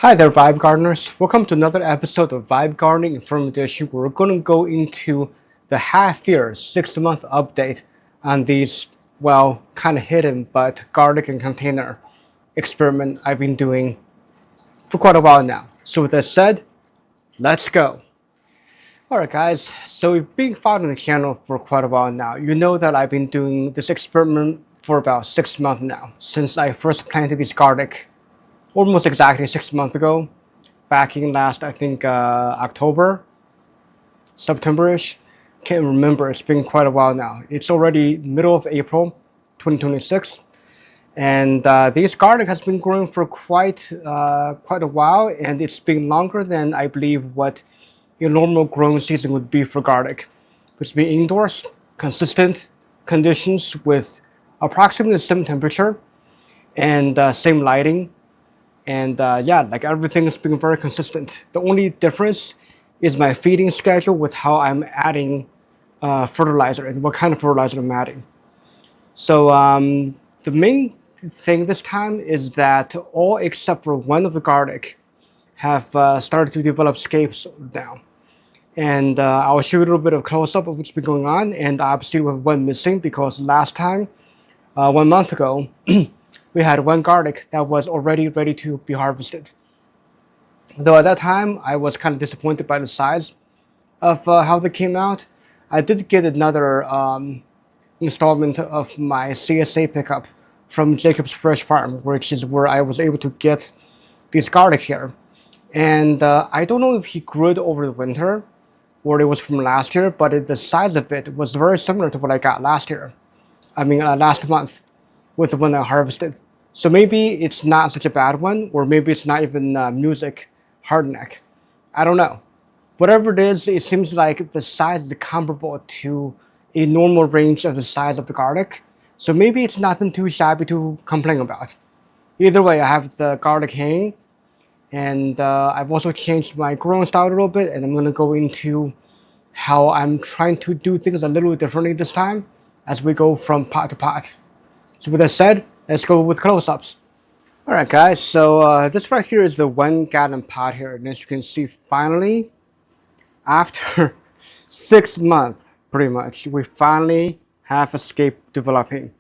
Hi there, Vibe Gardeners. Welcome to another episode of Vibe Gardening Informal Edition. We're going to go into the half-year, 6-month update on these, well, kind of hidden but garlic and container experiment I've been doing for quite a while now. So with that said, let's go. Alright guys, so you've been following the channel for quite a while now. You know that I've been doing this experiment for about 6 months now, since I first planted this garlic almost exactly 6 months ago, back in last, I think, October, September-ish. Can't remember, it's been quite a while now. It's already middle of April 2026, and this garlic has been growing for quite a while, and it's been longer than I believe what a normal growing season would be for garlic. It's been indoors, consistent conditions with approximately the same temperature and same lighting. And yeah, like everything has been very consistent. The only difference is my feeding schedule with how I'm adding fertilizer and what kind of fertilizer I'm adding. So the main thing this time is that all except for one of the garlic have started to develop scapes now. And I'll show you a little bit of close-up of what's been going on, and obviously we have one missing because last time, 1 month ago, we had one garlic that was already ready to be harvested. Though at that time, I was kind of disappointed by the size of how they came out. I did get another installment of my CSA pickup from Jacob's Fresh Farm, which is where I was able to get this garlic here. And I don't know if he grew it over the winter or it was from last year, but the size of it was very similar to what I got last year. I mean, last month with the one I harvested. So maybe it's not such a bad one, or maybe it's not even music hardneck. I don't know. Whatever it is, it seems like the size is comparable to a normal range of the size of the garlic. So maybe it's nothing too shabby to complain about. Either way, I have the garlic hanging, and I've also changed my growing style a little bit, and I'm going to go into how I'm trying to do things a little differently this time as we go from pot to pot. So with that said, let's go with close-ups. Alright guys, so this right here is the 1 gallon pot here, and as you can see, finally, after 6 months, pretty much, we finally have a scape developing.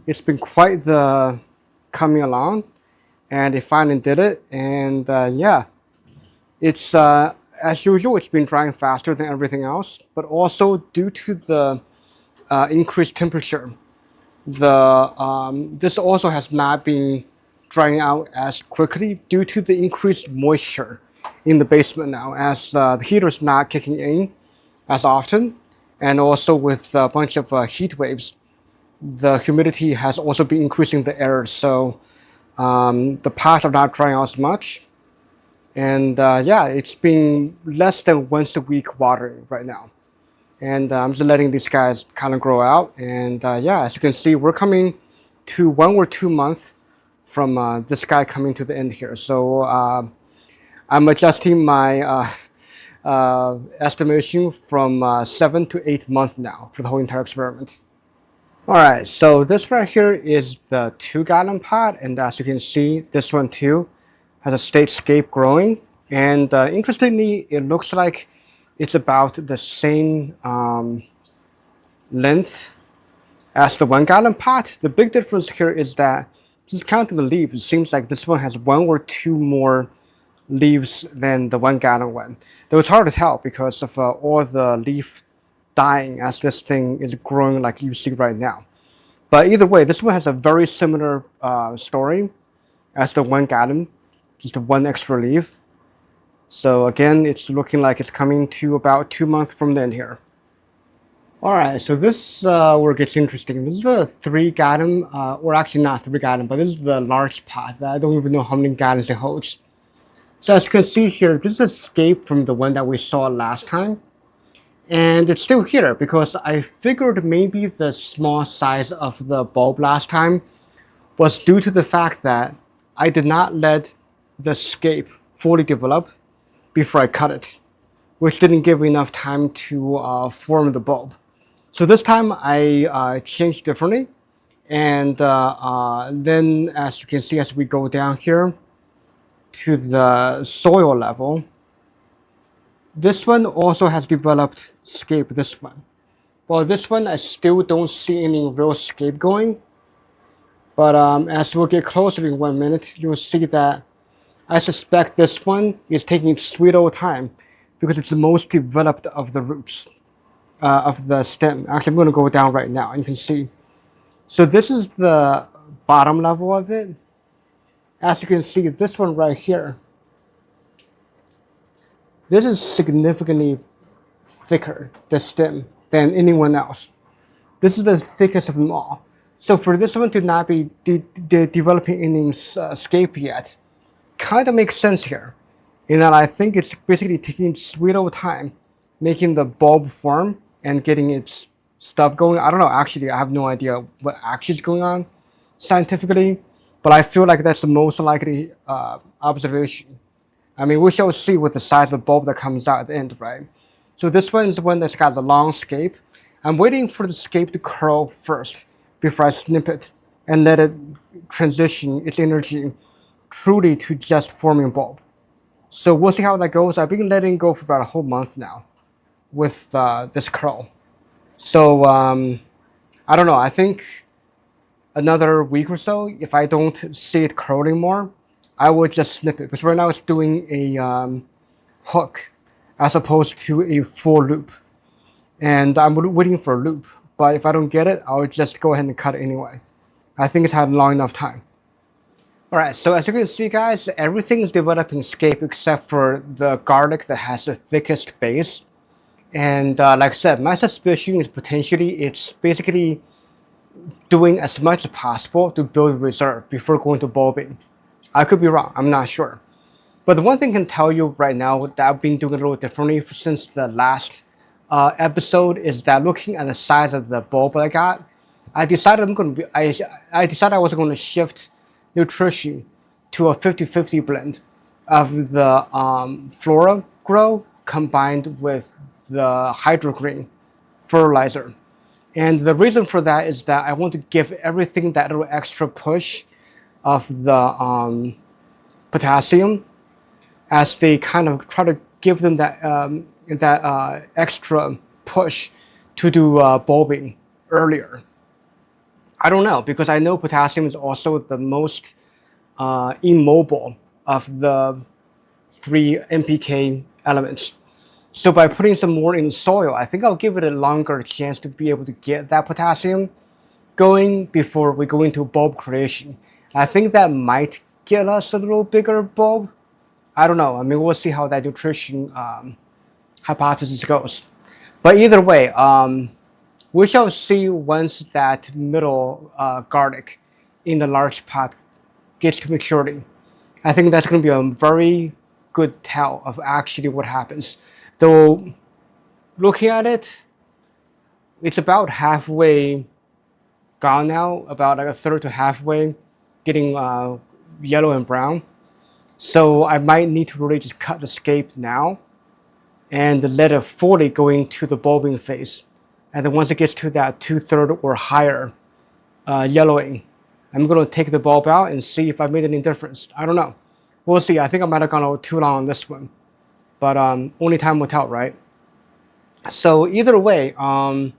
It's been quite the coming along, and they finally did it, and yeah, it's as usual, it's been drying faster than everything else, but also due to the increased temperature, this also has not been drying out as quickly due to the increased moisture in the basement now, as the heater is not kicking in as often, and also with a bunch of heat waves, the humidity has also been increasing the air, so the pots are not drying out as much. And yeah, it's been less than once a week watering right now. And I'm just letting these guys kind of grow out. And yeah, as you can see, we're coming to 1 or 2 months from this guy coming to the end here. So I'm adjusting my estimation from 7 to 8 months now for the whole entire experiment. All right, so this right here is the 2 gallon pot. And as you can see, this one too has a state scape growing. And interestingly, it looks like it's about the same length as the 1 gallon pot. The big difference here is that, just counting the leaves, it seems like this one has 1 or 2 more leaves than the 1 gallon one. Though it's hard to tell because of all the leaf dying as this thing is growing like you see right now. But either way, this one has a very similar story as the 1 gallon, just 1 extra leaf. So again, it's looking like it's coming to about 2 months from then here. Alright, so this where it gets interesting. This is the 3 gallon, or actually not 3 gallon, but this is the large pot. I don't even know how many gallons it holds. So as you can see here, this is an escape from the one that we saw last time. And it's still here because I figured maybe the small size of the bulb last time was due to the fact that I did not let the scape fully develop before I cut it, which didn't give enough time to form the bulb. So this time I changed differently, and then as you can see as we go down here, to the soil level. This one also has developed scape, this one. Well, this one I still don't see any real scape going. But as we'll get closer in 1 minute, you'll see that I suspect this one is taking its sweet old time because it's the most developed of the roots of the stem. Actually, I'm going to go down right now and you can see. So this is the bottom level of it. As you can see, this one right here, this is significantly thicker, the stem, than anyone else. This is the thickest of them all. So for this one to not be developing any scape yet, kind of makes sense here. In that I think it's basically taking its sweet old time, making the bulb form and getting its stuff going. I don't know, actually, I have no idea what actually is going on scientifically, but I feel like that's the most likely observation. I mean, we shall see with the size of the bulb that comes out at the end, right? So this one is the one that's got the long scape. I'm waiting for the scape to curl first before I snip it and let it transition its energy truly to just forming a bulb. So we'll see how that goes. I've been letting it go for about a whole month now with this curl. So I don't know. I think another week or so, if I don't see it curling more, I would just snip it. Because right now it's doing a hook as opposed to a full loop. And I'm waiting for a loop. But if I don't get it, I'll just go ahead and cut it anyway. I think it's had long enough time. Alright, so as you can see guys, everything is developing scape except for the garlic that has the thickest base. And like I said, my suspicion is potentially it's basically doing as much as possible to build reserve before going to bulbing. I could be wrong, I'm not sure. But the one thing I can tell you right now that I've been doing a little differently since the last episode is that looking at the size of the bulb that I got, I decided I decided I was going to shift nutrition to a 50-50 blend of the Flora Grow combined with the Hydrogreen fertilizer. And the reason for that is that I want to give everything that little extra push of the potassium as they kind of try to give them that extra push to do bulbing earlier. I don't know, because I know potassium is also the most immobile of the 3 NPK elements. So by putting some more in the soil, I think I'll give it a longer chance to be able to get that potassium going before we go into bulb creation. I think that might get us a little bigger bulb. I don't know. I mean, we'll see how that nutrition hypothesis goes. But either way, we shall see once that middle garlic in the large pot gets to maturity. I think that's going to be a very good tell of actually what happens. Though, looking at it, it's about halfway gone now, about like a third to halfway, getting yellow and brown. So I might need to really just cut the scape now and let it fully go into the bulbing phase. And then once it gets to that 2/3 or higher yellowing, I'm going to take the bulb out and see if I made any difference. I don't know. We'll see. I think I might have gone a little too long on this one. But only time will tell, right? So either way, I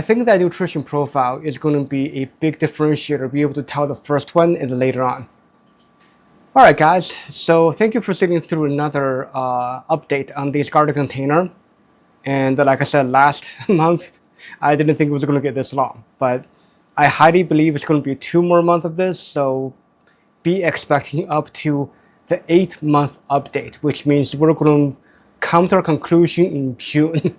think that nutrition profile is going to be a big differentiator, be able to tell the first one and then later on. All right, guys. So thank you for sitting through another update on this garden container. And like I said, last month, I didn't think it was going to get this long. But I highly believe it's going to be 2 more months of this. So be expecting up to the 8-month update, which means we're going to come to our conclusion in June,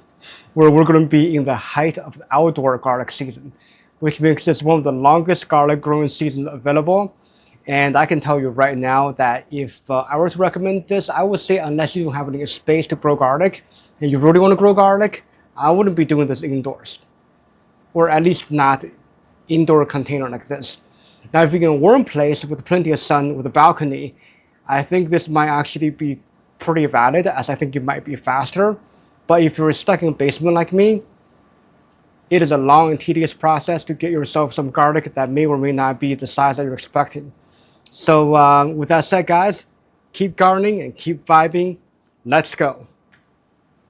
where we're going to be in the height of the outdoor garlic season, which makes this one of the longest garlic growing seasons available. And I can tell you right now that if I were to recommend this, I would say unless you don't have any space to grow garlic and you really want to grow garlic, I wouldn't be doing this indoors, or at least not indoor container like this. Now, if you're in a warm place with plenty of sun with a balcony, I think this might actually be pretty valid, as I think it might be faster. But if you're stuck in a basement like me, it is a long and tedious process to get yourself some garlic that may or may not be the size that you're expecting. So with that said, guys, keep gardening and keep vibing. Let's go.